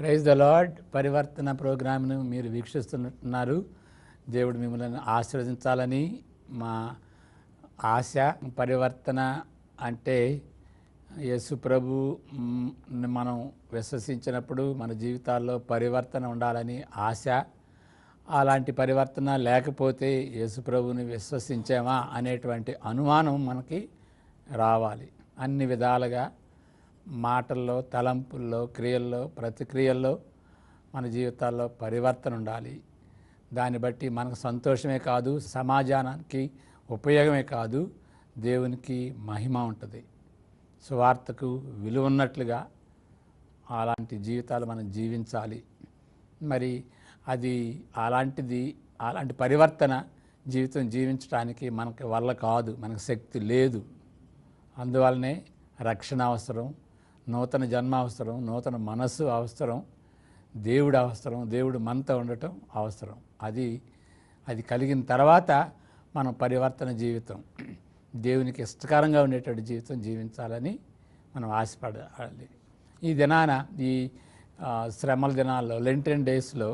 Praise the lord. పరివర్తన ప్రోగ్రామ్ను మీరు వీక్షిస్తున్నారు. దేవుడు మిమ్మల్ని ఆశీర్వదించాలని మా ఆశ. పరివర్తన అంటే యేసు ప్రభు మనం విశ్వసించినప్పుడు మన జీవితాల్లో పరివర్తన ఉండాలని ఆశ. అలాంటి పరివర్తన లేకపోతే యేసు ప్రభుని విశ్వసించామా అనేటువంటి అనుమానం మనకి రావాలి. అన్ని విధాలుగా మాటల్లో, తలంపుల్లో, క్రియల్లో, ప్రతిక్రియల్లో మన జీవితాల్లో పరివర్తన ఉండాలి. దాన్ని బట్టి మనకు సంతోషమే కాదు, సమాజానికి ఉపయోగమే కాదు, దేవునికి మహిమ ఉంటుంది. సువార్తకు విలువ ఉన్నట్లుగా అలాంటి జీవితాలు మనం జీవించాలి. మరి అది అలాంటి పరివర్తన జీవితం జీవించడానికి మనకి వల్ల కాదు, మనకు శక్తి లేదు. అందువల్లనే రక్షణ అవసరం, నూతన జన్మ అవసరం, నూతన మనస్సు అవసరం, దేవుడు అవసరం, దేవుడు మనతో ఉండటం అవసరం. అది కలిగిన తర్వాత మనం పరివర్తన జీవితం, దేవునికి ఇష్టకరంగా ఉండేటువంటి జీవితం జీవించాలని మనం ఆశపడాలి. ఈ దినాన ఈ శ్రమల దినాల్లో, లెంటెన్ డేస్లో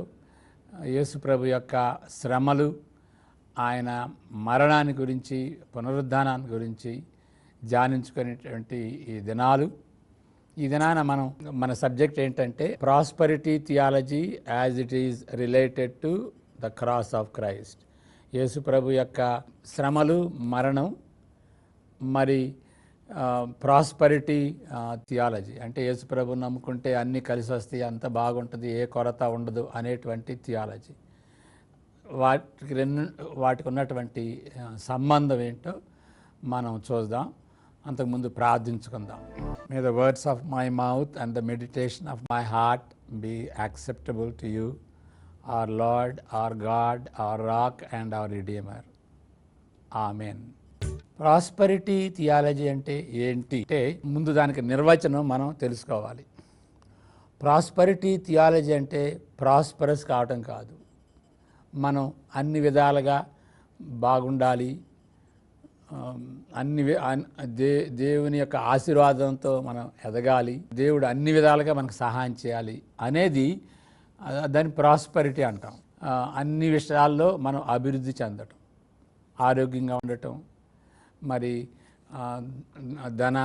యేసు ప్రభు యొక్క శ్రమలు, ఆయన మరణాన్ని గురించి, పునరుద్ధానాన్ని గురించి ధ్యానించుకునేటువంటి ఈ దినాలు. ఈ దినాన మన సబ్జెక్ట్ ఏంటంటే prosperity theology as it is related to the cross of Christ. Yesu ప్రభు యొక్క శ్రమలు, మరణం, మరి ప్రాస్పరిటీ థియాలజీ అంటే యేసు ప్రభు నమ్ముకుంటే అన్నీ కలిసి వస్తాయి, అంత బాగుంటుంది, ఏ కొరత ఉండదు అనేటువంటి థియాలజీ. వాటికి ఉన్నటువంటి సంబంధం ఏంటో మనం చూద్దాం. అంతకుముందు ప్రార్థించుకుందాం. May the words of my mouth and the meditation of my heart be acceptable to you, our Lord, our God, our rock and our redeemer. Amen. Prosperity theology అంటే ఏంటి అంటే ముందు దానికి నిర్వచనం మనం తెలుసుకోవాలి. ప్రాస్పరిటీ థియాలజీ అంటే ప్రాస్పరస్ కావటం కాదు, మనం అన్ని విధాలుగా బాగుండాలి, దేవుని యొక్క ఆశీర్వాదంతో మనం ఎదగాలి, దేవుడు అన్ని విధాలుగా మనకు సహాయం చేయాలి అనేది దాన్ని ప్రాస్పరిటీ అంటాం. అన్ని విషయాల్లో మనం అభివృద్ధి చెందటం, ఆరోగ్యంగా ఉండటం, మరి ధన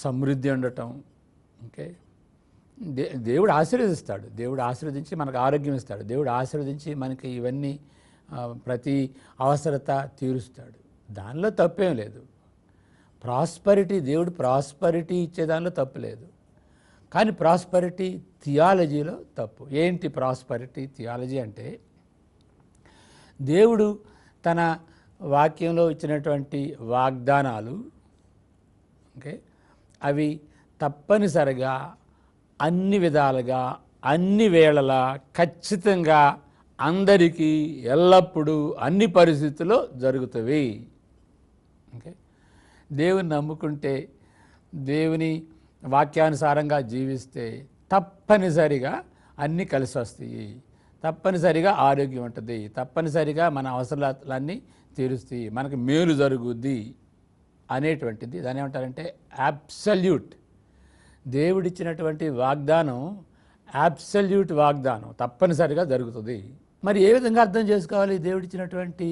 సమృద్ధి ఉండటం. ఓకే, దేవుడు ఆశీర్వదిస్తాడు, దేవుడు ఆశీర్వదించి మనకు ఆరోగ్యం ఇస్తాడు, దేవుడు ఆశీర్వదించి మనకి ఇవన్నీ ప్రతి అవసరత తీరుస్తాడు. దానిలో తప్పేం లేదు. ప్రాస్పరిటీ, దేవుడు ప్రాస్పరిటీ ఇచ్చే దానిలో తప్పు లేదు. కానీ ప్రాస్పరిటీ థియాలజీలో తప్పు. ఏంటి ప్రాస్పరిటీ థియాలజీ అంటే దేవుడు తన వాక్యంలో ఇచ్చినటువంటి వాగ్దానాలు, ఓకే, అవి తప్పనిసరిగా అన్ని విధాలుగా అన్ని వేళలా ఖచ్చితంగా అందరికీ ఎల్లప్పుడూ అన్ని పరిస్థితుల్లో జరుగుతాయి. ఓకే, దేవుని నమ్ముకుంటే, దేవుని వాక్యానుసారంగా జీవిస్తే తప్పనిసరిగా అన్నీ కలిసి వస్తాయి, తప్పనిసరిగా ఆరోగ్యం ఉంటుంది, తప్పనిసరిగా మన అవసరాలన్నీ తీరుస్తాయి, మనకు మేలు జరుగుద్ది అనేటువంటిది దాన్ని ఏమంటారంటే అబ్సల్యూట్. దేవుడిచ్చినటువంటి వాగ్దానం అబ్సల్యూట్ వాగ్దానం, తప్పనిసరిగా జరుగుతుంది. మరి ఏ విధంగా అర్థం చేసుకోవాలి దేవుడిచ్చినటువంటి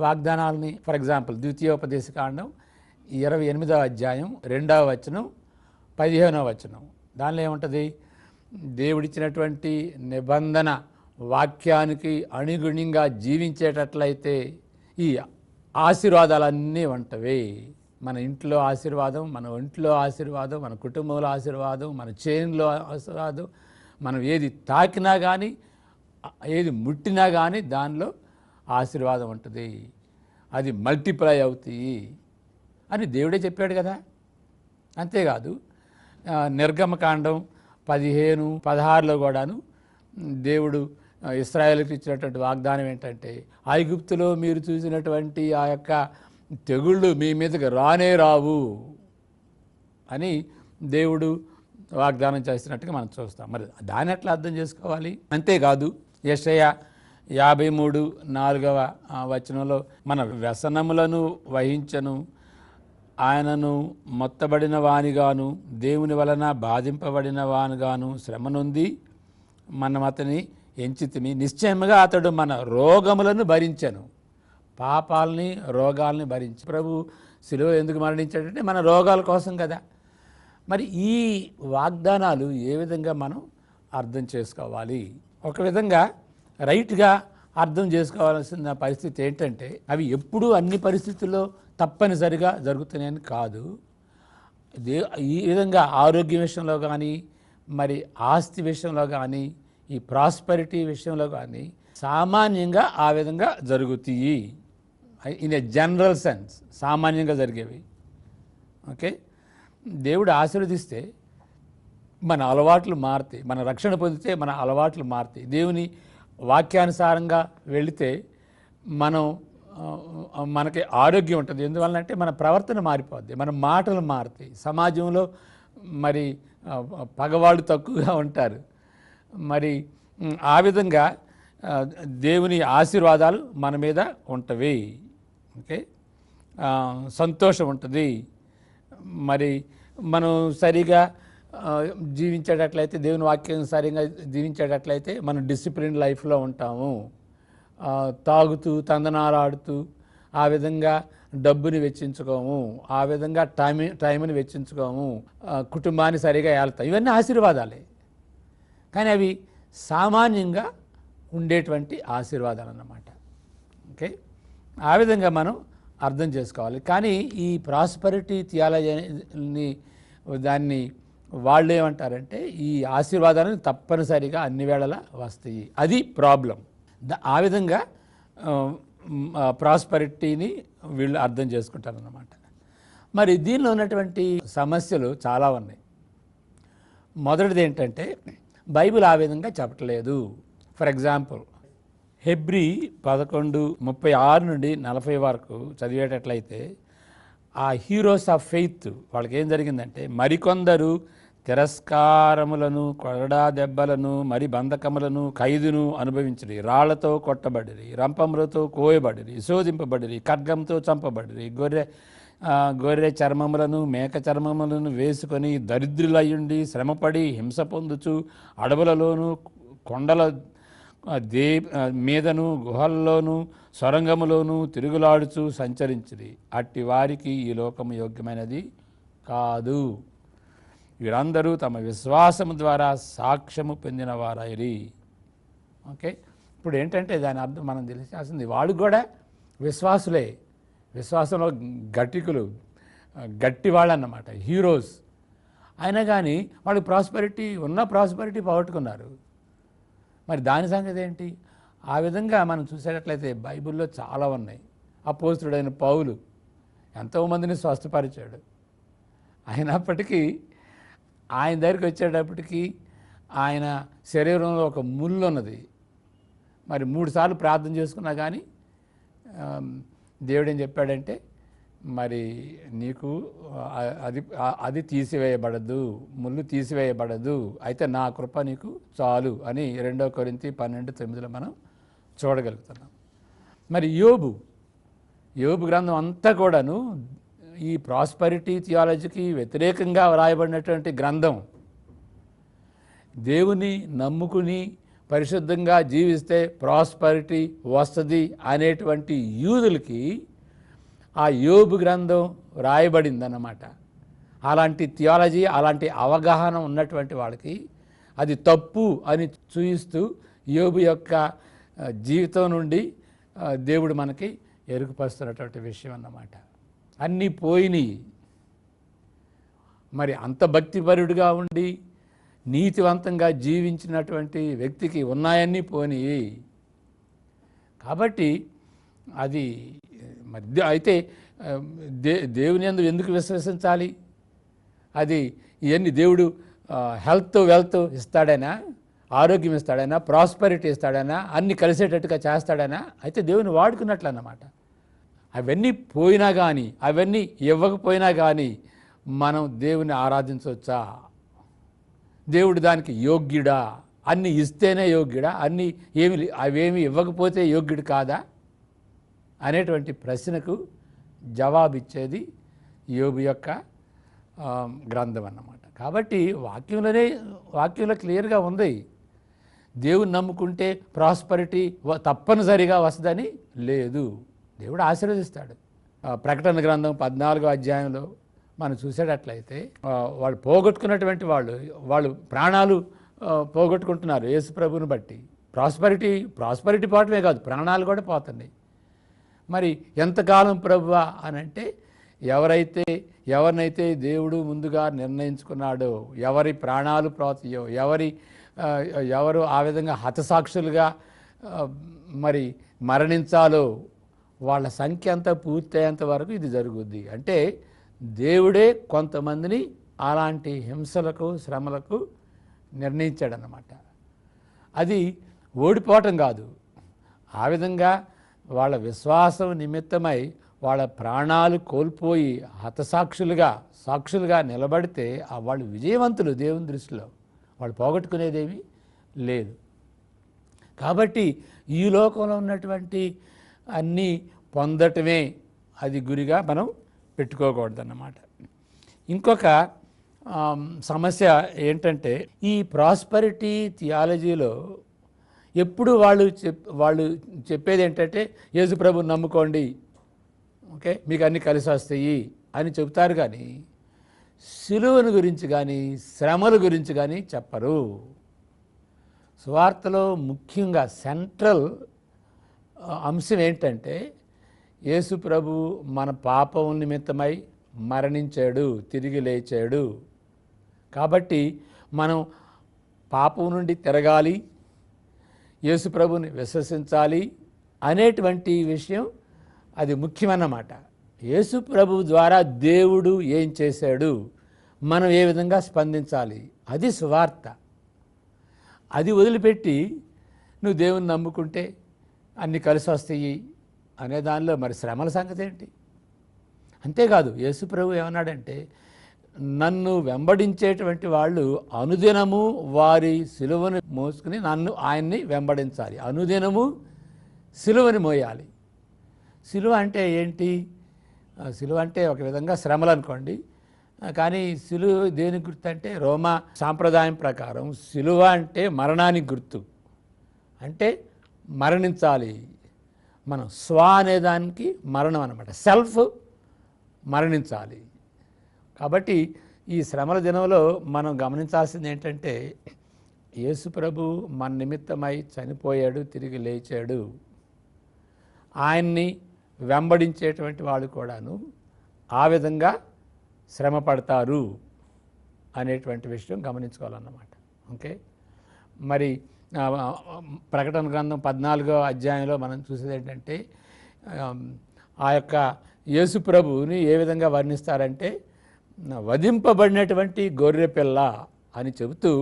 వాగ్దానాలని? ఫర్ ఎగ్జాంపుల్ ద్వితీయోపదేశకాండం 28వ అధ్యాయం 2వ వచనం 15వ వచనం, దానిలో ఏముంటుంది? దేవుడిచ్చినటువంటి నిబంధన వాక్యానికి అనుగుణంగా జీవించేటట్లయితే ఈ ఆశీర్వాదాలన్నీ ఉంటవి. మన ఇంట్లో ఆశీర్వాదం, మన ఒంట్లో ఆశీర్వాదం, మన కుటుంబంలో ఆశీర్వాదం, మన చేనులో ఆశీర్వాదం, మనం ఏది తాకినా కానీ, ఏది ముట్టినా కానీ దానిలో ఆశీర్వాదం ఉంటుంది, అది మల్టిప్లై అవుతాయి అని దేవుడే చెప్పాడు కదా. అంతేకాదు నిర్గమకాండం 15:16లో కూడాను దేవుడు ఇశ్రాయేలుకి ఇచ్చినటువంటి వాగ్దానం ఏంటంటే ఐగుప్తులో మీరు చూసినటువంటి ఆ యొక్క తెగుళ్ళు మీ మీదకి రానే రావు అని దేవుడు వాగ్దానం చేస్తున్నట్టుగా మనం చూస్తాం. మరి దాన్ని ఎట్లా అర్థం చేసుకోవాలి? అంతేకాదు యెషయా 53:4వ వచనంలో మన వ్యసనములను వహించను, ఆయనను మొత్తబడిన వానిగాను దేవుని వలన బాధింపబడిన వానిగాను శ్రమ నొంది మనం అతని ఎంచితిమి, నిశ్చయముగా అతడు మన రోగములను భరించెను. పాపాలని రోగాల్ని భరించి ప్రభు శిలువ ఎందుకు మరణించాడంటే మన రోగాల కోసం కదా. మరి ఈ వాగ్దానాలు ఏ విధంగా మనం అర్థం చేసుకోవాలి? ఒక విధంగా రైట్గా అర్థం చేసుకోవాల్సిన పరిస్థితి ఏంటంటే, అవి ఎప్పుడూ అన్ని పరిస్థితుల్లో తప్పనిసరిగా జరుగుతున్నాయని కాదు. ఈ విధంగా ఆరోగ్య విషయంలో కానీ, మరి ఆస్తి విషయంలో కానీ, ఈ ప్రాస్పెరిటీ విషయంలో కానీ సామాన్యంగా ఆ విధంగా జరుగుతాయి. ఇన్ ఏ జనరల్ సెన్స్ సామాన్యంగా జరిగేవి. ఓకే, దేవుడు ఆశీర్వదిస్తే మన అలవాట్లు మారుతాయి. మన రక్షణ పొందితే మన అలవాట్లు మారుతాయి. దేవుని వాక్యానుసారంగా వెళితే మనకి ఆరోగ్యం ఉంటుంది. ఎందువల్లంటే మన ప్రవర్తన మారిపోద్ది, మన మాటలు మారుతాయి. సమాజంలో మరి పగవాళ్ళు తక్కువగా ఉంటారు. మరి ఆ విధంగా దేవుని ఆశీర్వాదాలు మన మీద ఉంటవి. ఓకే, సంతోషం ఉంటుంది. మరి మనం సరిగా జీవించేటట్లయితే, దేవుని వాక్యం సరిగా జీవించేటట్లయితే మనం డిసిప్లిన్ లైఫ్లో ఉంటాము. తాగుతూ తందనాలాడుతూ ఆ విధంగా డబ్బుని వెచ్చించుకోము, ఆ విధంగా టైంని వెచ్చించుకోము, కుటుంబాన్ని సరిగా ఏళ్తాం. ఇవన్నీ ఆశీర్వాదాలే, కానీ అవి సామాన్యంగా ఉండేటువంటి ఆశీర్వాదాలు అన్నమాట. ఓకే, ఆ విధంగా మనం అర్థం చేసుకోవాలి. కానీ ఈ ప్రాస్పరిటీ థియాలజీని దాన్ని వాళ్ళు ఏమంటారంటే, ఈ ఆశీర్వాదాలను తప్పనిసరిగా అన్ని వేళలా వస్తాయి, అది ప్రాబ్లం. ఆ విధంగా ప్రాస్పరిటీని వీళ్ళు అర్థం చేసుకుంటారన్నమాట. మరి దీనిలో ఉన్నటువంటి సమస్యలు చాలా ఉన్నాయి. మొదటిది ఏంటంటే, బైబిల్ ఆ విధంగా చెప్పట్లేదు. ఫర్ ఎగ్జాంపుల్, హెబ్రీ 11:36 నుండి 40 వరకు చదివేటట్లయితే, ఆ హీరోస్ ఆఫ్ ఫెయిత్ వాళ్ళకి ఏం జరిగిందంటే, మరికొందరు తిరస్కారములను, కొరడా దెబ్బలను, మరి బంధకములను, ఖైదును అనుభవించిరి, రాళ్లతో కొట్టబడిరి, రంపములతో కోయబడిరి, శోధింపబడిరి, ఖడ్గంతో చంపబడిరి, గొర్రె చర్మములను, మేక చర్మములను వేసుకొని దరిద్రులయ్యుండి శ్రమపడి హింస పొందుచు అడవులలోను, కొండల మీదను, గుహల్లోను, సొరంగములోను తిరుగులాడుచు సంచరించిరి. అట్టి వారికి ఈ లోకము యోగ్యమైనది కాదు. వీరందరూ తమ విశ్వాసము ద్వారా సాక్ష్యము పొందిన వారైరి. ఓకే, ఇప్పుడు ఏంటంటే దాని అర్థం మనం తెలిసాల్సింది, వాళ్ళు కూడా విశ్వాసులే, విశ్వాసంలో గట్టికులు, గట్టి వాళ్ళు అన్నమాట, హీరోస్. అయినా కానీ వాళ్ళు ప్రాస్పరిటీ పోగొట్టుకున్నారు. మరి దాని సంగతి ఏంటి? ఆ విధంగా మనం చూసేటట్లయితే బైబిల్లో చాలా ఉన్నాయి. అపోస్తలుడైన పౌలు ఎంతోమందిని స్వస్థపరిచాడు. అయినప్పటికీ ఆయన దగ్గరికి వచ్చేటప్పటికి ఆయన శరీరంలో ఒక ముళ్ళు ఉన్నది. మరి 3 సార్లు ప్రార్థన చేసుకున్నా కానీ దేవుడు ఏం చెప్పాడంటే, మరి నీకు అది తీసివేయబడదు, ముళ్ళు తీసివేయబడదు, అయితే నా కృప నీకు చాలు అని 2 కొరింథీ 12:9 మనం చూడగలుగుతున్నాం. మరి యోబు గ్రంథం అంతా కూడాను ఈ ప్రాస్పరిటీ థియాలజీకి వ్యతిరేకంగా వ్రాయబడినటువంటి గ్రంథం. దేవుని నమ్ముకుని పరిశుద్ధంగా జీవిస్తే ప్రాస్పరిటీ వస్తుంది అనేటువంటి యూదులకి ఆ యోబు గ్రంథం రాయబడిందన్నమాట. అలాంటి థియాలజీ, అలాంటి అవగాహన ఉన్నటువంటి వాళ్ళకి అది తప్పు అని చూయిస్తూ యోబు యొక్క జీవితం నుండి దేవుడు మనకి ఎరుకుపరుస్తున్నటువంటి విషయం అన్నమాట. అన్నీ పోయినాయి. మరి అంత భక్తిపరుడుగా ఉండి నీతివంతంగా జీవించినటువంటి వ్యక్తికి ఉన్నాయన్నీ పోయినాయి. కాబట్టి అది మరి అయితే దేవుని యందు ఎందుకు విశ్వసించాలి? అది ఇవన్నీ దేవుడు హెల్త్ వెల్త్ ఇస్తాడైనా, ఆరోగ్యం ఇస్తాడైనా, ప్రాస్పరిటీ ఇస్తాడైనా, అన్నీ కలిసేటట్టుగా చేస్తాడైనా, అయితే దేవుని వాడుకున్నట్లు అన్నమాట. అవన్నీ పోయినా కానీ, అవన్నీ ఇవ్వకపోయినా కానీ మనం దేవుని ఆరాధించవచ్చా? దేవుడు దానికి యోగ్యుడా? అన్నీ ఇస్తేనే యోగ్యుడా? అవేమి ఇవ్వకపోతే యోగ్యుడు కాదా అనేటువంటి ప్రశ్నకు జవాబిచ్చేది యోబు యొక్క గ్రంథం అన్నమాట. కాబట్టి వాక్యంలో క్లియర్గా ఉంది. దేవుని నమ్ముకుంటే ప్రాస్పరిటీ తప్పనిసరిగా వస్తుందని లేదు. దేవుడు ఆశీర్వదిస్తాడు. ప్రకటన గ్రంథం 14వ అధ్యాయంలో మనం చూసేటట్లయితే వాళ్ళు పోగొట్టుకున్నటువంటి వాళ్ళు ప్రాణాలు పోగొట్టుకుంటున్నారు యేసు ప్రభువుని బట్టి. ప్రాస్పరిటీ పోవటమే కాదు, ప్రాణాలు కూడా పోతున్నాయి. మరి ఎంతకాలం ప్రభువా అని అంటే, ఎవరినైతే దేవుడు ముందుగా నిర్ణయించుకున్నాడో, ఎవరి ప్రాణాలు పోతాయో, ఎవరు ఆ విధంగా హతసాక్షులుగా మరి మరణించాలో వాళ్ళ సంఖ్య అంతా పూర్తయ్యేంత వరకు ఇది జరుగుద్ది. అంటే దేవుడే కొంతమందిని అలాంటి హింసలకు, శ్రమలకు నిర్ణయించాడన్నమాట. అది ఓడిపోవటం కాదు, ఆ విధంగా వాళ్ళ విశ్వాసం నిమిత్తమై వాళ్ళ ప్రాణాలు కోల్పోయి సాక్షులుగా నిలబడితే వాళ్ళు విజయవంతులు దేవుని దృష్టిలో. వాళ్ళు పోగొట్టుకునేదేమీ లేదు. కాబట్టి ఈ లోకంలో ఉన్నటువంటి అన్నీ పొందటమే అది గురిగా మనం పెట్టుకోకూడదన్నమాట. ఇంకొక సమస్య ఏంటంటే, ఈ ప్రాస్పరిటీ థియాలజీలో ఎప్పుడు వాళ్ళు చెప్పేది ఏంటంటే, యేసు ప్రభువుని నమ్ముకోండి, ఓకే, మీకు అన్నీ కలిసి వస్తాయి అని చెబుతారు. కానీ సిలువను గురించి కానీ శ్రమల గురించి కానీ చెప్పరు. సువార్తలో ముఖ్యంగా సెంట్రల్ అంశం ఏంటంటే, యేసు ప్రభు మన పాపం నిమిత్తమై మరణించాడు, తిరిగి లేచాడు. కాబట్టి మనం పాపం నుండి తిరగాలి, యేసు ప్రభుని విశ్వసించాలి అనేటువంటి విషయం అది ముఖ్యమన్నమాట. యేసు ప్రభు ద్వారా దేవుడు ఏం చేశాడు, మనం ఏ విధంగా స్పందించాలి, అది సువార్త. అది వదిలిపెట్టి నువ్వు దేవుని నమ్ముకుంటే అన్నీ కలిసి వస్తాయి అనే దానిలో మరి శ్రమల సంగతి ఏంటి? అంతేకాదు, యేసు ప్రభు ఏమన్నాడంటే, నన్ను వెంబడించేటువంటి వాళ్ళు అనుదినము వారి సిలువను మోసుకుని ఆయన్ని వెంబడించాలి. అనుదినము సిలువని మోయాలి. సిలువ అంటే ఏంటి? సిలువ అంటే ఒక విధంగా శ్రమలు అనుకోండి. కానీ సిలువ దేనికి గుర్తు అంటే, రోమా సాంప్రదాయం ప్రకారం సిలువ అంటే మరణానికి గుర్తు. అంటే మరణించాలి. మనం అనేదానికి మరణం అన్నమాట, సెల్ఫ్ మరణించాలి. కాబట్టి ఈ శ్రమల దినంలో మనం గమనించాల్సింది ఏంటంటే, యేసు ప్రభు మన నిమిత్తమై చనిపోయాడు, తిరిగి లేచాడు. ఆయన్ని వెంబడించేటువంటి వాళ్ళు కూడాను ఆ విధంగా శ్రమ పడతారు అనేటువంటి విషయం గమనించుకోవాలన్నమాట. ఓకే, మరి ప్రకటన గ్రంథం 14వ అధ్యాయంలో మనం చూసేది ఏంటంటే, ఆ యొక్క యేసు ప్రభువుని ఏ విధంగా వర్ణిస్తారంటే, వధింపబడినటువంటి గొర్రెపిల్ల అని చెబుతూ,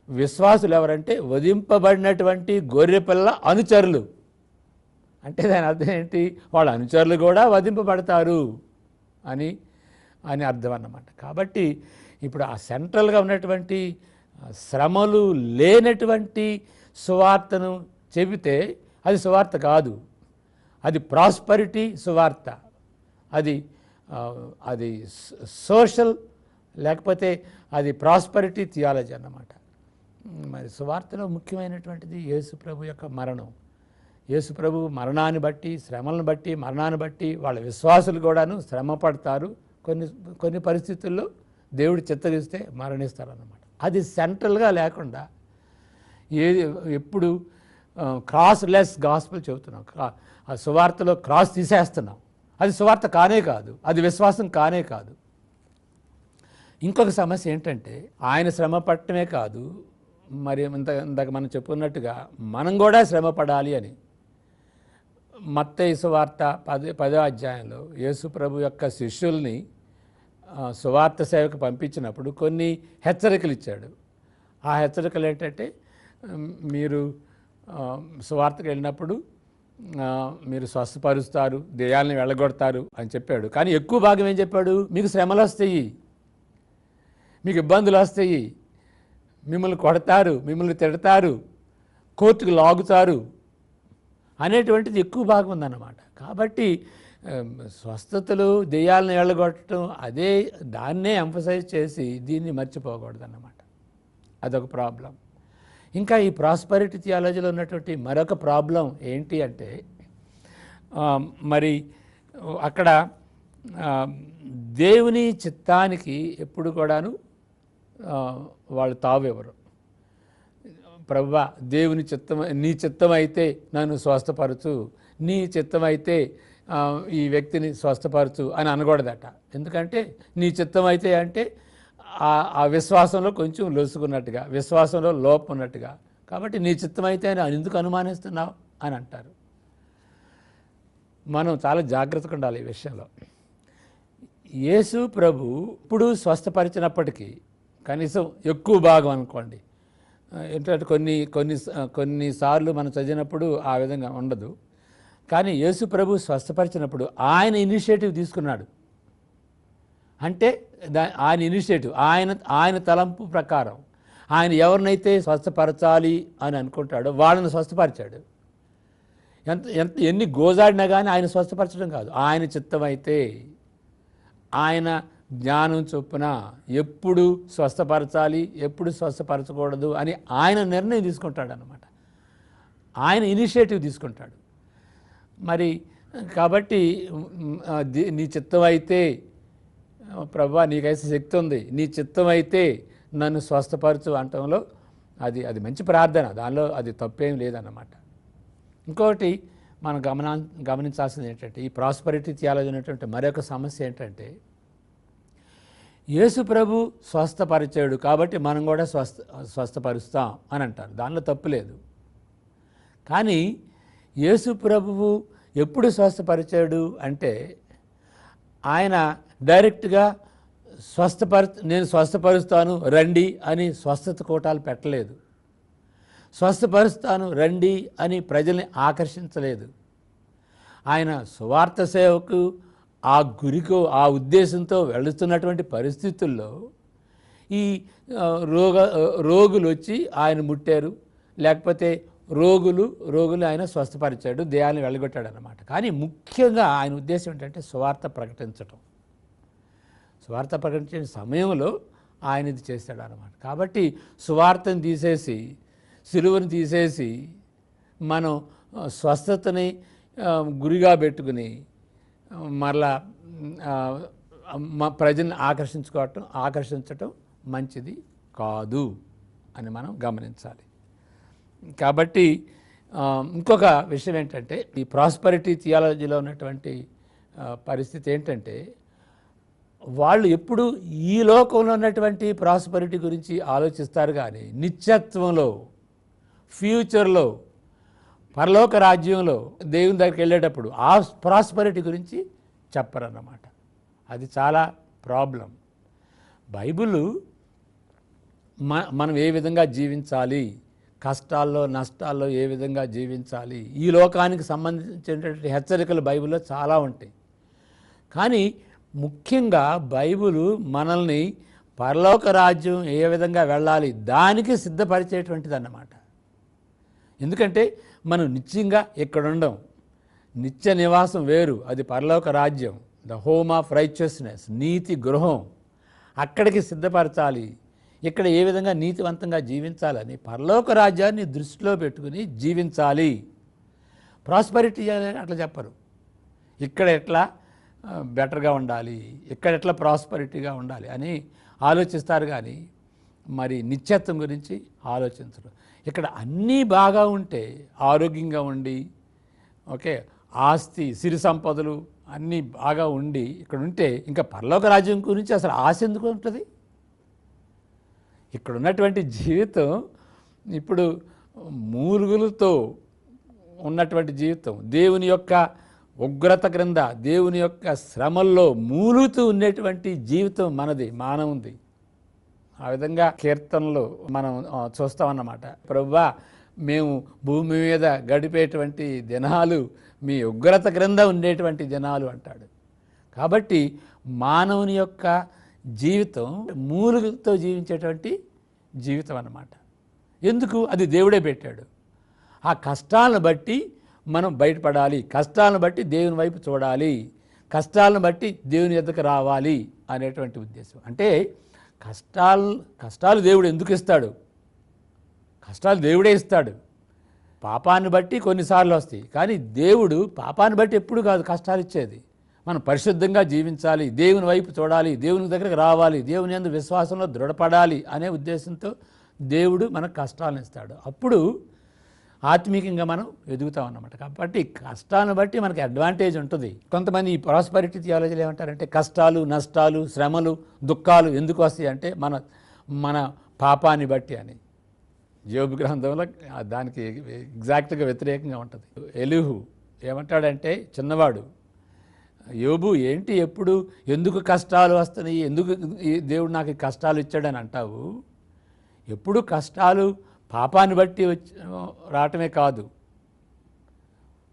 విశ్వాసులు ఎవరంటే వధింపబడినటువంటి గొర్రెపిల్ల అనుచరులు. అంటే దాని అర్థం ఏంటి? వాళ్ళ అనుచరులు కూడా వధింపబడతారు అని అర్థం అన్నమాట. కాబట్టి ఇప్పుడు ఆ సెంట్రల్గా ఉన్నటువంటి శ్రమలు లేనటువంటి సువార్తను చెబితే అది సువార్త కాదు, అది ప్రాస్పరిటీ సువార్త. అది సోషల్, లేకపోతే అది ప్రాస్పరిటీ థియాలజీ అన్నమాట. మరి సువార్తలో ముఖ్యమైనటువంటిది యేసు ప్రభు యొక్క మరణం. యేసు ప్రభు మరణాన్ని బట్టి, శ్రమలను బట్టి, మరణాన్ని బట్టి వాళ్ళ విశ్వాసులు కూడాను శ్రమ పడతారు. కొన్ని పరిస్థితుల్లో దేవుడు చిత్తగిస్తే మరణిస్తారన్నమాట. అది సెంట్రల్గా లేకుండా ఎప్పుడు క్రాస్ లెస్ గాస్పెల్ చెబుతున్నాం. ఆ సువార్తలో క్రాస్ తీసేస్తున్నాం. అది సువార్త కానే కాదు, అది విశ్వాసం కానే కాదు. ఇంకొక సమస్య ఏంటంటే, ఆయన శ్రమ పడటమే కాదు, మరి ఇందాక మనం చెప్పుకున్నట్టుగా మనం కూడా శ్రమ పడాలి అని. మత్తయి సువార్త 10వ అధ్యాయంలో యేసు ప్రభు యొక్క శిష్యుల్ని సువార్త సేవకు పంపించినప్పుడు కొన్ని హెచ్చరికలు ఇచ్చాడు. ఆ హెచ్చరికలు ఏంటంటే, మీరు సువార్తకు వెళ్ళినప్పుడు మీరు స్వస్థపరుస్తారు, దెయ్యాలని వెళ్ళగొడతారు అని చెప్పాడు. కానీ ఎక్కువ భాగం ఏం చెప్పాడు? మీకు శ్రమలు వస్తాయి, మీకు ఇబ్బందులు వస్తాయి, మిమ్మల్ని కొడతారు, మిమ్మల్ని తిడతారు, కోర్టుకు లాగుతారు అనేటువంటిది ఎక్కువ భాగం ఉందన్నమాట. కాబట్టి స్వస్థతలు, దెయ్యాలను వెళ్ళగొట్టడం దాన్నే ఎంఫసైజ్ చేసి దీన్ని మర్చిపోకూడదన్నమాట. అదొక ప్రాబ్లం. ఇంకా ఈ ప్రాస్పరిటీ థియాలజీలో ఉన్నటువంటి మరొక ప్రాబ్లం ఏంటి అంటే మరి అక్కడ దేవుని చిత్తానికి ఎప్పుడు కూడాను వాళ్ళు తావెవరు. ప్రభువా, దేవుని చిత్తం, నీ చిత్తం అయితే నన్ను స్వస్థపరచు, నీ చిత్తం అయితే ఈ వ్యక్తిని స్వస్థపరచు అని అనకూడదట. ఎందుకంటే నీ చిత్తం అయితే అంటే ఆ విశ్వాసంలో కొంచెం లొసుకున్నట్టుగా, విశ్వాసంలో లోపం ఉన్నట్టుగా. కాబట్టి నీ చిత్తం అయితే అని ఎందుకు అనుమానిస్తున్నావు అని అంటారు. మనం చాలా జాగ్రత్తగా ఉండాలి ఈ విషయంలో. యేసు ప్రభు ఇప్పుడు స్వస్థపరిచినప్పటికీ కనీసం ఎక్కువ భాగం అనుకోండి, ఏంటంటే కొన్నిసార్లు మనం చదివినప్పుడు ఆ విధంగా ఉండదు. కానీ యేసు ప్రభు స్వస్థపరిచినప్పుడు ఆయన ఇనిషియేటివ్ తీసుకున్నాడు. అంటే ఆయన ఇనిషియేటివ్, ఆయన తలంపు ప్రకారం ఆయన ఎవరినైతే స్వస్థపరచాలి అని అనుకుంటాడో వాళ్ళని స్వస్థపరిచాడు. ఎన్ని గోజాడినా కానీ ఆయన స్వస్థపరచడం కాదు. ఆయన చిత్తం అయితే ఆయన జ్ఞానం చొప్పున ఎప్పుడు స్వస్థపరచాలి, ఎప్పుడు స్వస్థపరచకూడదు అని ఆయన నిర్ణయం తీసుకుంటాడు అన్నమాట. ఆయన ఇనిషియేటివ్ తీసుకుంటాడు. మరి కాబట్టి నీ చిత్తం అయితే ప్రభువా, నీకైతే శక్తి ఉంది, నీ చిత్తం అయితే నన్ను స్వస్థపరచు అంటంలో అది మంచి ప్రార్థన, దానిలో అది తప్పేం లేదన్నమాట. ఇంకొకటి మనం గమనించాల్సింది ఏంటంటే, ఈ ప్రాస్పరిటీ థియాలజీ అనేటువంటి మరొక సమస్య ఏంటంటే, యేసు ప్రభు స్వస్థపరిచాడు కాబట్టి మనం కూడా స్వస్థపరుస్తాం అని అంటారు. దానిలో తప్పు లేదు. కానీ యేసు ప్రభువు ఎప్పుడు స్వస్థపరిచాడు అంటే, ఆయన డైరెక్ట్గా నేను స్వస్థపరుస్తాను రండి అని స్వస్థత కూటాలు పెట్టలేదు. స్వస్థపరుస్తాను రండి అని ప్రజల్ని ఆకర్షించలేదు. ఆయన సువార్త సేవకు ఆ గురికో ఆ ఉద్దేశంతో వెళుతున్నటువంటి పరిస్థితుల్లో ఈ రోగులు వచ్చి ఆయన ముట్టారు, లేకపోతే రోగులు ఆయన స్వస్థపరిచాడు, దేహాన్ని వెళ్ళగొట్టాడు అన్నమాట. కానీ ముఖ్యంగా ఆయన ఉద్దేశం ఏంటంటే సువార్త ప్రకటించటం. సువార్త ప్రకటించే సమయంలో ఆయన ఇది చేశాడు అన్నమాట. కాబట్టి సువార్తను తీసేసి, సిలువను తీసేసి మనం స్వస్థతని గురిగా పెట్టుకుని మరలా ప్రజల్ని ఆకర్షించటం మంచిది కాదు అని మనం గమనించాలి. కాబట్టి ఇంకొక విషయం ఏంటంటే, ఈ ప్రాస్పరిటీ థియాలజీలో ఉన్నటువంటి పరిస్థితి ఏంటంటే, వాళ్ళు ఎప్పుడు ఈ లోకంలో ఉన్నటువంటి ప్రాస్పరిటీ గురించి ఆలోచిస్తారు కానీ నిత్యత్వంలో, ఫ్యూచర్లో, పరలోక రాజ్యంలో దేవుని దగ్గరికి వెళ్ళేటప్పుడు ఆ ప్రాస్పరిటీ గురించి చెప్పరన్నమాట. అది చాలా ప్రాబ్లం. బైబిల్ మనం ఏ విధంగా జీవించాలి, కష్టాల్లో నష్టాల్లో ఏ విధంగా జీవించాలి, ఈ లోకానికి సంబంధించినటువంటి హెచ్చరికలు బైబిల్లో చాలా ఉంటాయి. కానీ ముఖ్యంగా బైబిల్ మనల్ని పరలోక రాజ్యం ఏ విధంగా వెళ్ళాలి దానికి సిద్ధపరిచేటువంటిది అన్నమాట. ఎందుకంటే మనం నిత్యంగా ఇక్కడ ఉండం. నిత్య నివాసం వేరు, అది పరలోక రాజ్యం, ద హోమ్ ఆఫ్ రైచియస్నెస్, నీతి గృహం. అక్కడికి సిద్ధపరచాలి. ఇక్కడ ఏ విధంగా నీతివంతంగా జీవించాలని పరలోక రాజ్యాన్ని దృష్టిలో పెట్టుకుని జీవించాలి. ప్రాస్పరిటీ అట్లా చెప్పరు. ఇక్కడ ఎట్లా బెటర్గా ఉండాలి, ఇక్కడ ఎట్లా ప్రాస్పరిటీగా ఉండాలి అని ఆలోచిస్తారు కానీ మరి నిత్యత్వం గురించి ఆలోచించరు. ఇక్కడ అన్నీ బాగా ఉంటే, ఆరోగ్యంగా ఉండి, ఓకే, ఆస్తి సిరి సంపదలు అన్నీ బాగా ఉండి ఇక్కడ ఉంటే ఇంకా పరలోక రాజ్యం గురించి అసలు ఆశ ఎందుకు ఉంటుంది? ఇక్కడ ఉన్నటువంటి జీవితం ఇప్పుడు మూలుగులతో ఉన్నటువంటి జీవితం, దేవుని యొక్క ఉగ్రత క్రింద, దేవుని యొక్క శ్రమల్లో మూలుగుతూ ఉండేటువంటి జీవితం మనది, మానవుంది. ఆ విధంగా కీర్తనలు మనం చూస్తామన్నమాట. ప్రభువా, మేము భూమి మీద గడిపేటువంటి దినాలు మీ ఉగ్రత క్రింద ఉండేటువంటి దినాలు అంటాడు. కాబట్టి మానవుని యొక్క జీవితం మూలుగుతో జీవించేటువంటి జీవితం అన్నమాట. ఎందుకు? అది దేవుడే పెట్టాడు. ఆ కష్టాలను బట్టి మనం బయటపడాలి, కష్టాలను బట్టి దేవుని వైపు చూడాలి, కష్టాలను బట్టి దేవుని ఎద్దకు రావాలి అనేటువంటి ఉద్దేశం. అంటే కష్టాలు దేవుడు ఎందుకు ఇస్తాడు? కష్టాలు దేవుడే ఇస్తాడు. పాపాన్ని బట్టి కొన్నిసార్లు వస్తాయి, కానీ దేవుడు పాపాన్ని బట్టి ఎప్పుడు కాదు కష్టాలు ఇచ్చేది. మనం పరిశుద్ధంగా జీవించాలి, దేవుని వైపు చూడాలి, దేవుని దగ్గరకు రావాలి, దేవుని యందు విశ్వాసంలో దృఢపడాలి అనే ఉద్దేశంతో దేవుడు మనకు కష్టాలను ఇస్తాడు. అప్పుడు ఆత్మీయంగా మనం ఎదుగుతాం అన్నమాట. కాబట్టి కష్టాలను బట్టి మనకి అడ్వాంటేజ్ ఉంటుంది. కొంతమంది ఈ ప్రాస్పరిటీ థియాలజీలు ఏమంటారంటే కష్టాలు, నష్టాలు, శ్రమలు, దుఃఖాలు ఎందుకు వస్తాయి అంటే మన పాపాన్ని బట్టి అని. యోబు గ్రంథంలో దానికి ఎగ్జాక్ట్గా వ్యతిరేకంగా ఉంటుంది. ఎలీహు ఏమంటాడంటే, చిన్నవాడు, యోబు ఏంటి ఎప్పుడు ఎందుకు కష్టాలు వస్తున్నాయి, ఎందుకు దేవుడు నాకు ఈ కష్టాలు ఇచ్చాడని అంటావు? ఎప్పుడు కష్టాలు పాపాన్ని బట్టి రావటమే కాదు,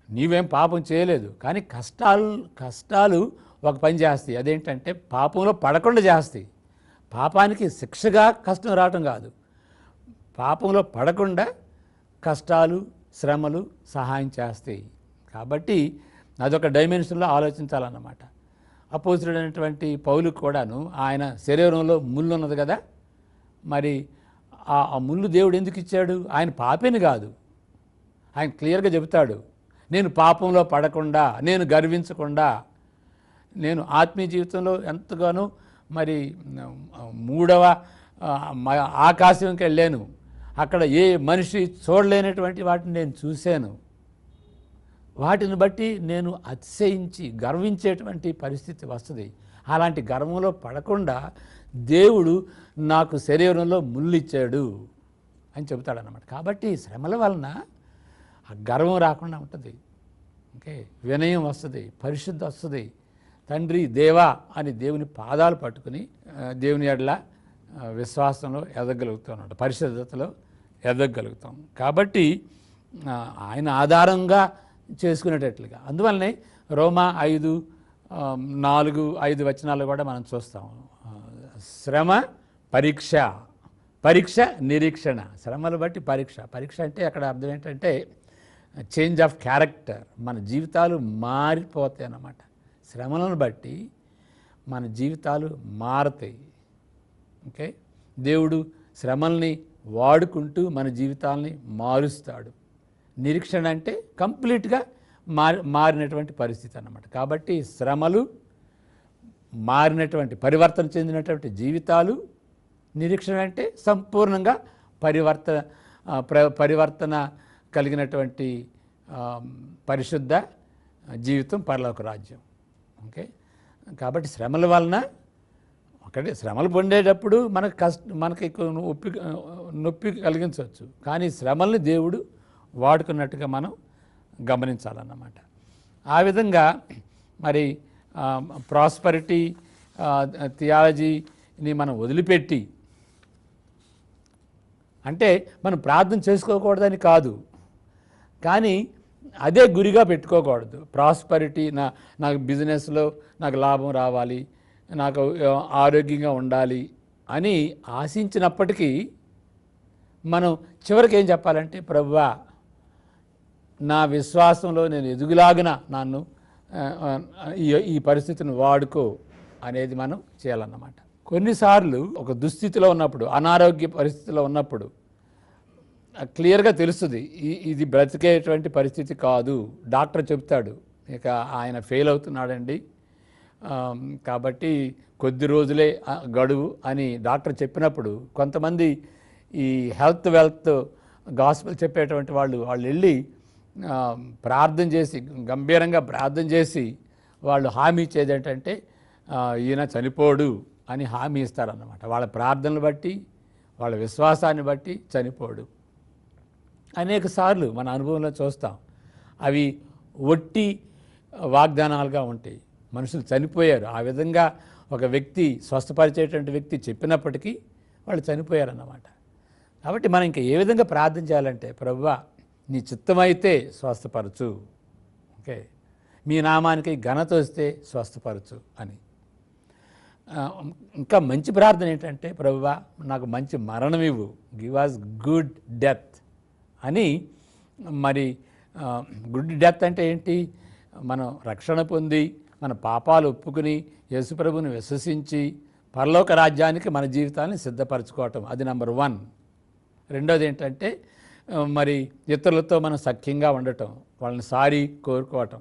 నీవేం పాపం చేయలేదు, కానీ కష్టాలు ఒక పని చేస్తాయి. అదేంటంటే పాపంలో పడకుండా చేస్తాయి. పాపానికి శిక్షగా కష్టం రావటం కాదు, పాపంలో పడకుండా కష్టాలు, శ్రమలు సహాయం చేస్తాయి. కాబట్టి అదొక డైమెన్షన్లో ఆలోచించాలన్నమాట. అపోజిటైనటువంటి పౌలు కూడాను ఆయన శరీరంలో ముళ్ళు ఉన్నది కదా, మరి ఆ ముళ్ళు దేవుడు ఎందుకు ఇచ్చాడు? ఆయన పాపేని కాదు, ఆయన క్లియర్గా చెబుతాడు, నేను పాపంలో పడకుండా, నేను గర్వించకుండా, నేను ఆత్మీయ జీవితంలో ఎంతగానో మరి 3వ ఆకాశంకి వెళ్ళాను, అక్కడ ఏ మనిషి చూడలేనటువంటి వాటిని నేను చూశాను, వాటిని బట్టి నేను అతిశయించి గర్వించేటువంటి పరిస్థితి వస్తుంది. అలాంటి గర్వంలో పడకుండా దేవుడు నాకు శరీరంలో ముళ్ళు ఇచ్చాడు అని చెబుతాడన్నమాట. కాబట్టి శ్రమల వలన ఆ గర్వం రాకుండా ఉంటుంది, ఓకే, వినయం వస్తుంది, పరిశుద్ధి వస్తుంది. తండ్రి, దేవా అని దేవుని పాదాలు పట్టుకుని దేవుని ఎడల విశ్వాసంలో ఎదగలుగుతాం, పరిశుద్ధతలో ఎదగలుగుతాం. కాబట్టి ఆయన ఆధారంగా చేసుకునేటట్లుగా. అందువల్లనే రోమా 5:4-5 వచనాలు కూడా మనం చూస్తాం. శ్రమ, పరీక్ష, నిరీక్షణ. శ్రమలు బట్టి పరీక్ష అంటే అక్కడ అర్థం ఏంటంటే చేంజ్ ఆఫ్ క్యారెక్టర్. మన జీవితాలు మారిపోతాయి అన్నమాట. శ్రమలను బట్టి మన జీవితాలు మారుతాయి, ఓకే. దేవుడు శ్రమల్ని వాడుకుంటూ మన జీవితాలని మారుస్తాడు. నిరీక్షణ అంటే కంప్లీట్గా మారినటువంటి పరిస్థితి అన్నమాట. కాబట్టి శ్రమలు, మారినటువంటి పరివర్తన చెందినటువంటి జీవితాలు, నిరీక్షణ అంటే సంపూర్ణంగా పరివర్తన కలిగినటువంటి పరిశుద్ధ జీవితం, పరలోక రాజ్యం, ఓకే. కాబట్టి శ్రమల వలన ఒకటి శ్రమలు పొందేటప్పుడు మనకి నొప్పి కలిగించవచ్చు, కానీ శ్రమల్ని దేవుడు వాడుకున్నట్టుగా మనం గమనించాలన్నమాట. ఆ విధంగా మరి ప్రాస్పరిటీ థియాలజీని మనం వదిలిపెట్టి, అంటే మనం ప్రార్థన చేసుకోకూడదని కాదు, కానీ అదే గురిగా పెట్టుకోకూడదు. ప్రాస్పరిటీ, నాకు బిజినెస్లో నాకు లాభం రావాలి, నాకు ఆరోగ్యంగా ఉండాలి అని ఆశించినప్పటికీ మనం చివరికి ఏం చెప్పాలంటే, ప్రభువా నా విశ్వాసంలో నేను ఎదుగులాగిన నన్ను ఈ పరిస్థితిని వాడుకో అనేది మనం చేయాలన్నమాట. కొన్నిసార్లు ఒక దుస్థితిలో ఉన్నప్పుడు, అనారోగ్య పరిస్థితిలో ఉన్నప్పుడు క్లియర్గా తెలుస్తుంది ఇది బ్రతికేటువంటి పరిస్థితి కాదు. డాక్టర్ చెప్తాడు, ఇక ఆయన ఫెయిల్ అవుతున్నాడండి, కాబట్టి కొద్ది రోజులే గడువు అని డాక్టర్ చెప్పినప్పుడు కొంతమంది ఈ వెల్త్ గాస్పెల్ చెప్పేటువంటి వాళ్ళు వెళ్ళి ప్రార్థన చేసి, గంభీరంగా ప్రార్థన చేసి వాళ్ళు హామీ ఇచ్చేది ఏంటంటే ఈయన చనిపోడు అని హామీ ఇస్తారన్నమాట. వాళ్ళ ప్రార్థనలు బట్టి, వాళ్ళ విశ్వాసాన్ని బట్టి చనిపోడు. అనేక సార్లు మన అనుభవంలో చూస్తాం, అవి ఒట్టి వాగ్దానాలుగా ఉంటాయి. మనుషులు చనిపోయారు, ఆ విధంగా ఒక వ్యక్తి, స్వస్థపరిచేటువంటి వ్యక్తి చెప్పినప్పటికీ వాళ్ళు చనిపోయారన్నమాట. కాబట్టి మనం ఇంకా ఏ విధంగా ప్రార్థన చేయాలంటే, ప్రభువా నీ చిత్తమైతే స్వస్థపరచు, ఓకే, మీ నామానికి ఘనత వస్తే స్వస్థపరచు అని. ఇంకా మంచి ప్రార్థన ఏంటంటే, ప్రభువా నాకు మంచి మరణం ఇవ్వు, గివ్ అస్ గుడ్ డెత్ అని. మరి గుడ్ డెత్ అంటే ఏంటి? మనం రక్షణ పొంది, మన పాపాలు ఒప్పుకుని, యేసుప్రభుని విశ్వసించి పరలోక రాజ్యానికి మన జీవితాన్ని సిద్ధపరచుకోవటం, అది నెంబర్ 1. రెండోది ఏంటంటే మరి ఇతరులతో మనం సఖ్యంగా ఉండటం, వాళ్ళని సారీ కోరుకోవటం,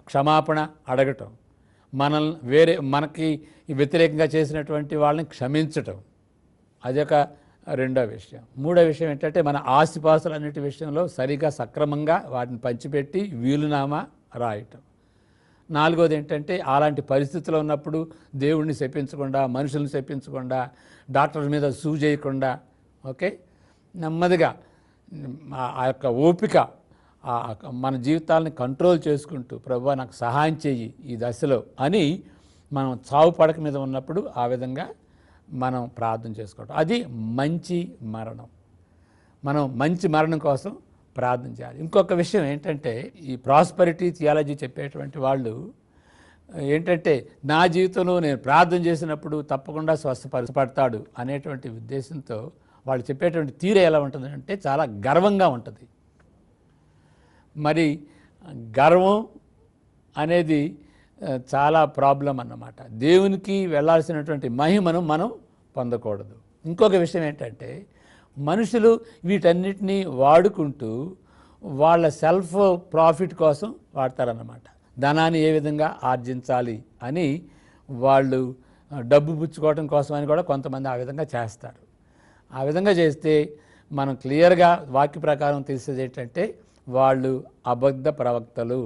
క్షమాపణ అడగటం, మనకి వ్యతిరేకంగా చేసినటువంటి వాళ్ళని క్షమించటం, అదొక రెండో విషయం. మూడో విషయం ఏంటంటే మన ఆస్తిపాస్తులన్నిటి విషయంలో సరిగా సక్రమంగా వాటిని పంచిపెట్టి వీలునామా రాయటం. నాలుగోది ఏంటంటే అలాంటి పరిస్థితుల్లో ఉన్నప్పుడు దేవుడిని శపించకుండా, మనుషుల్ని శపించకుండా, డాక్టర్ మీద సూ చేయకుండా, ఓకే, నెమ్మదిగా ఆ యొక్క ఓపిక మన జీవితాలని కంట్రోల్ చేసుకుంటూ ప్రభువా నాకు సహాయం చెయ్యి ఈ దశలో అని మనం చావు పడక మీద ఉన్నప్పుడు ఆ విధంగా మనం ప్రార్థన చేసుకోవటం. అది మంచి మరణం. మనం మంచి మరణం కోసం ప్రార్థన చేయాలి. ఇంకొక విషయం ఏంటంటే ఈ ప్రాస్పరిటీ థియాలజీ చెప్పేటువంటి వాళ్ళు ఏంటంటే నా జీవితంలో నేను ప్రార్థన చేసినప్పుడు తప్పకుండా స్వస్థపడతాడు అనేటువంటి ఉద్దేశంతో వాళ్ళు చెప్పేటువంటి తీరు ఎలా ఉంటుందంటే చాలా గర్వంగా ఉంటుంది. మరి గర్వం అనేది చాలా ప్రాబ్లం అన్నమాట. దేవునికి వెళ్ళాల్సినటువంటి మహిమను మనం పొందకూడదు. ఇంకొక విషయం ఏంటంటే మనుషులు వీటన్నిటినీ వాడుకుంటూ వాళ్ళ సెల్ఫ్ ప్రాఫిట్ కోసం వాడతారన్నమాట. ధనాన్ని ఏ విధంగా ఆర్జించాలి అని వాళ్ళు డబ్బు పుచ్చుకోవడం కోసం అని కూడా కొంతమంది ఆ విధంగా చేస్తారు. ఆ విధంగా చేస్తే మనం క్లియర్గా వాక్య ప్రకారం తెలిసేది ఏంటంటే వాళ్ళు అబద్ధ ప్రవక్తలు,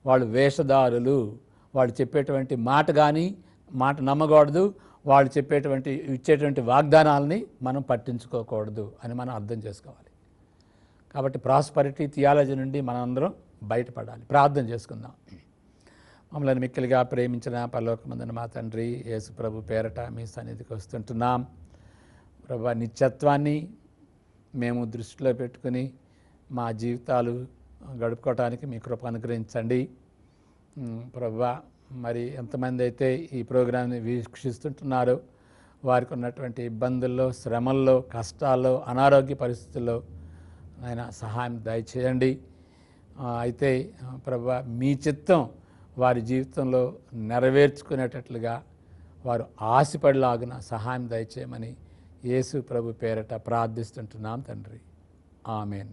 వాళ్ళు వేషధారులు, వాళ్ళు చెప్పేటువంటి మాట నమ్మకూడదు, వాళ్ళు ఇచ్చేటువంటి వాగ్దానాలని మనం పట్టించుకోకూడదు అని మనం అర్థం చేసుకోవాలి. కాబట్టి ప్రాస్పరిటీ థియాలజీ నుండి మనందరం బయటపడాలి. ప్రార్థన చేసుకుందాం. మమ్మల్ని మిక్కిలిగా ప్రేమించిన పరలోకమందున మా తండ్రి, యేసు ప్రభు పేరట మీ సన్నిధికి వస్తుంటున్నాం. ప్రభు నిత్యత్వాన్ని మేము దృష్టిలో పెట్టుకుని మా జీవితాలు గడుపుకోవటానికి మీ కృప అనుగ్రహించండి. ప్రభువా, మరి ఎంతమంది అయితే ఈ ప్రోగ్రాంని వీక్షిస్తుంటున్నారో వారికి ఉన్నటువంటి ఇబ్బందుల్లో, శ్రమల్లో, కష్టాల్లో, అనారోగ్య పరిస్థితుల్లో ఆయన సహాయం దయచేయండి. అయితే ప్రభువా మీ చిత్తం వారి జీవితంలో నెరవేర్చుకునేటట్లుగా వారు ఆశపడిలాగున సహాయం దయచేయమని యేసు ప్రభు పేరట ప్రార్థిస్తుంటున్నాం తండ్రి. ఆమెన్.